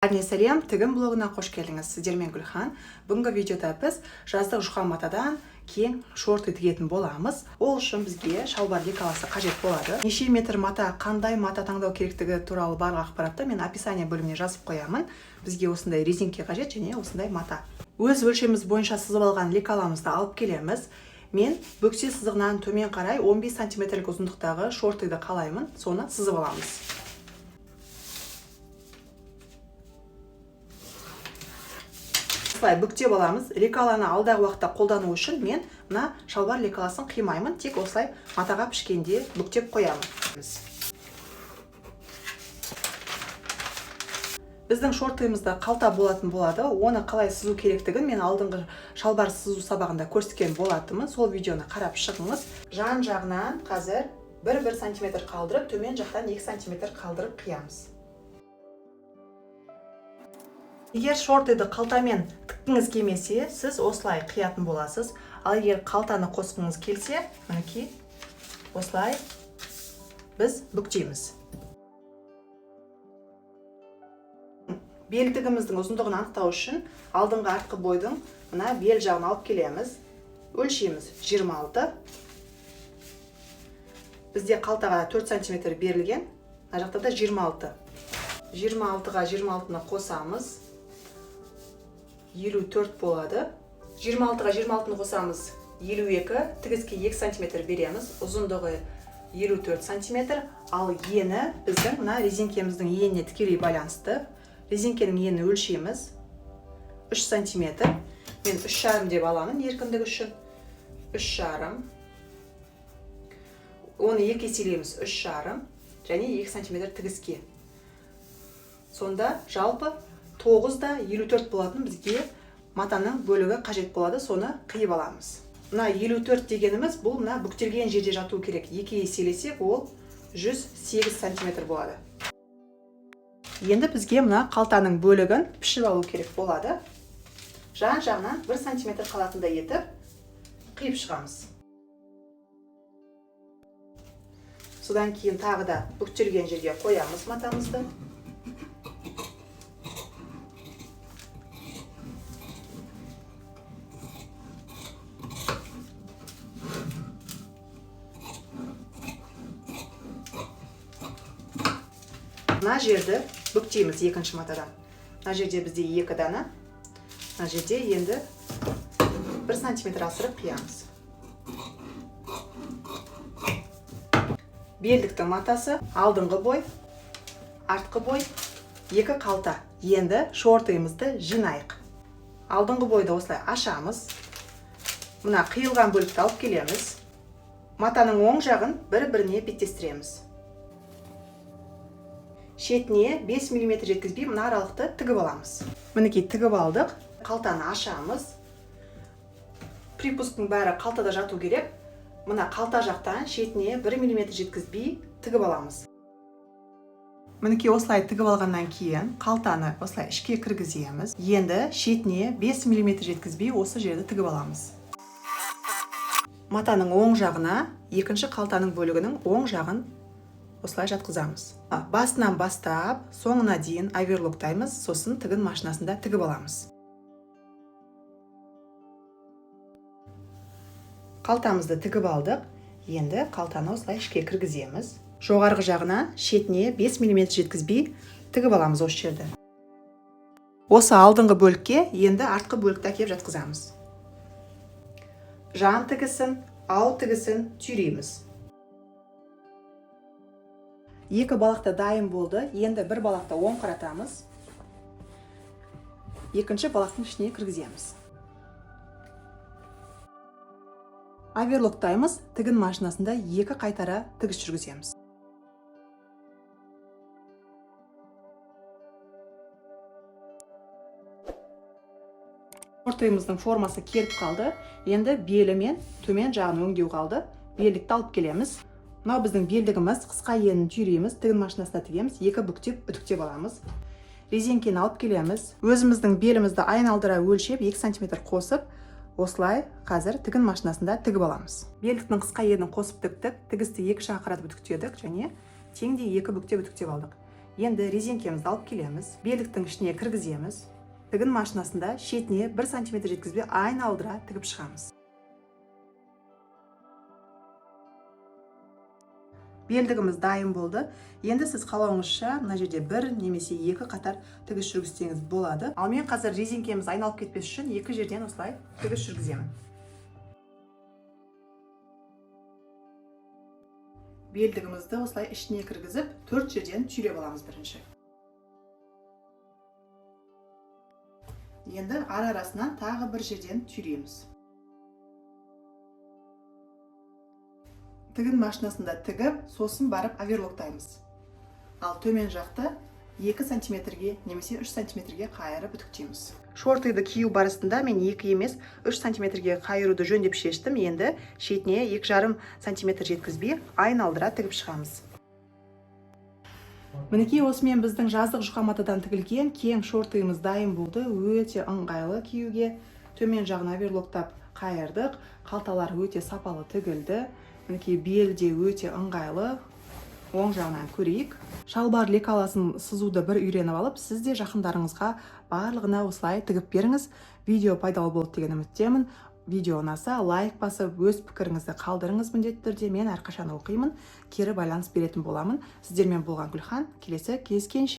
Сәлем, тігін блогына қош келдіңіз. Сіздермен Гүлхан. Бүгінгі видеода біз жаздық жұқа матадан кең шорты тігетін боламыз. Ол үшін бізге шалбар лекаласы қажет болады. Неше метр мата, қандай мата таңдау керектігі туралы барлық ақпаратты мен описание бөліміне жазып қоямын. Бізге осындай резинке қажет және осындай мата. Өз өлшеміміз бойынша сызып алған лекаламызды алып келеміз. Мен бөксе сызығынан төмен қарай 15 сантиметрлік ұзындықтағы шортыды қалаймын. Соны сызып аламыз. Осылай бүктеп аламыз. Лекаланы алдағы уақытта қолдану үшін мен мына шалбар лекаласын қимаймын, тек осылай матаға пішкенде бүктеп қоямын. Біздің шортымызда қалта болатын болады. Оны қалай сызу керектігін мен алдыңғы шалбар сызу сабағында көрсеткен болатынмын. Сол видеоны қарап шығыңыз. Жан жағынан қазір 1-1 сантиметр қалдырып, төмен жақтан 2 сантиметр қалдырып қиямыз. Егер шортыды қалтамен тіккіңіз келмесе, сіз осылай қиятын боласыз. Ал егер қалтаны қосқыңыз келсе, мінекей осылай біз бүктейміз. Белдігіміздің ұзындығын анықтау үшін алдыңғы артқы бойдың мына бел жағын алып келеміз. Өлшеміз 26. Бізде қалтаға 4 сантиметр берілген, мына жақта да 26. 26-ға 26-ны қосамыз. 54 болады. 26-ға 26-ны қосамыз. 52, тігіске 2 сантиметр береміз. Ұзындығы 54 сантиметр. Ал ені біздің мына резинкеміздің еніне тікелей байланысты. Резинкенің ені өлшеміз 3 сантиметр. Мен 3,5 деп аламын еркіндік үшін. 3,5. Оны 2 еселейміз 3,5 және 2 сантиметр тігіске. Сонда жалпы 9-да 54 болатын бізге матаның бөлігі қажет болады, соны қиып аламыз. Мына 54 дегеніміз бұл мына бүктелген жерде жату керек. 2 еселесек ол 108 сантиметр болады. Енді бізге мына қалтаның бөлігін пішіп алу керек болады. Жан жағынан 1 сантиметр қалатындай етіп қиып шығамыз. Содан кейін тағы да бүктелген жерге қоямыз матамызды. Мына жерді бүктейміз екінші матадан. Мына жерде бізде 2 дана. Мына жерде енді 1 сантиметр асырып қиямыз. Белдіктің матасы алдыңғы бой, артқы бой, 2 қалта. Енді шортымызды жинайық. Алдыңғы бойды осылай ашамыз. Мына қиылған бөлікті алып келеміз. Матаның оң жағын бір-біріне беттестіреміз. Шетіне 5 мм жеткізбей мына аралықты тігіп аламыз. Мінекей тігіп алдық. Қалтаны ашамыз. Припусктың бәрі қалтада жату керек. Мына қалта жақтан шетіне 1 мм жеткізбей тігіп аламыз. Мінекей осылай тігіп алғаннан кейін қалтаны осылай ішке кіргіземіз. Енді шетіне 5 мм жеткізбей осы жерді тігіп аламыз. Матаның оң жағына екінші қалтаның бөлігінің оң жағын осылай жатқызамыз. Басынан бастап, соңына дейін оверлоктаймыз, сосын тігін машинасында тігіп аламыз. Қалтамызды тігіп алдық. Енді қалтаны осылай ішке кіргіземіз. Жоғарғы жағына шетіне 5 мм жеткізбей тігіп аламыз осы жерді. Осы алдыңғы бөлікке енді артқы бөлікті әкеп жатқызамыз. Жан тігісін, ау тігісін түйрейміз. 2 балақты дайын болды. Енді бір балақты оң қаратамыз. Екінші балақтың ішіне кіргіземіз. Оверлоктаймыз. Тігін машинасында 2 қайтара тігіс жүргіземіз. Шортымыздың формасы келіп қалды. Енді белі мен төмен жағын өңдеу қалды. Белдікті алып келеміз. Мынау біздің белдігіміз, қысқа енін түйрейміз, тігін машинасында тігеміз, 2 бүктеп, үтіктеп аламыз. Резинкені алып келеміз. Өзіміздің белімізді айналдыра өлшеп 2 сантиметр қосып, осылай қазір тігін машинасында тігіп аламыз. Белдіктің қысқа енін қосып тіктік, тігісті 2 жаққа қаратып үтіктедік және теңдей 2 бүктеп үтіктеп алдық. Енді резинкемізді алып келеміз, белдіктің ішіне кіргіземіз. Тігін машинасында шетіне 1 см жеткізбей айналдыра тігіп шығамыз. Белдігіміз дайын болды. Енді сіз қалауыңызша мына жерде 1 немесе 2 қатар тігіс жүргізсеңіз болады. Ал мен қазір резинкеміз айналып кетпес үшін 2 жерден осылай тігіс жүргіземін. Белдігімізді осылай ішіне кіргізіп, 4 жерден түйреп аламыз бірінші. Енді ара-арасынан тағы 1 жерден түйреміз. Тігін машинасында тігіп, сосын барып оверлоктаймыз. Ал төмен жақты 2 сантиметрге немесе 3 сантиметрге қайырып үтіктейміз. Шортыйды кию барысында мен 2 емес 3 сантиметрге қайыруды жөн деп шештім. Енді шетіне 2,5 сантиметр жеткізбей айналдыра тігіп шығамыз. Мінекей осымен біздің жаздық жұқа матадан тігілген кең шортыйымыз дайын болды. Өте ыңғайлы киюге. Төмен жағын оверлоктап қайырдық. Қалталар өте сапалы тігілді. Мінекей белде өте ыңғайлы. Оң жағынан көрейік. Шалбар лекаласын сызуды бір үйреніп алып, сіз де жақындарыңызға барлығына осылай тігіп беріңіз. Видео пайдалы болды деген үміттемін. Видео ұнаса лайк басып, өз пікіріңізді қалдырыңыз міндетті түрде. Мен әрқашан оқимын, кері байланыс беретін боламын. Сіздермен болған Гүлхан. Келесі кездескенше.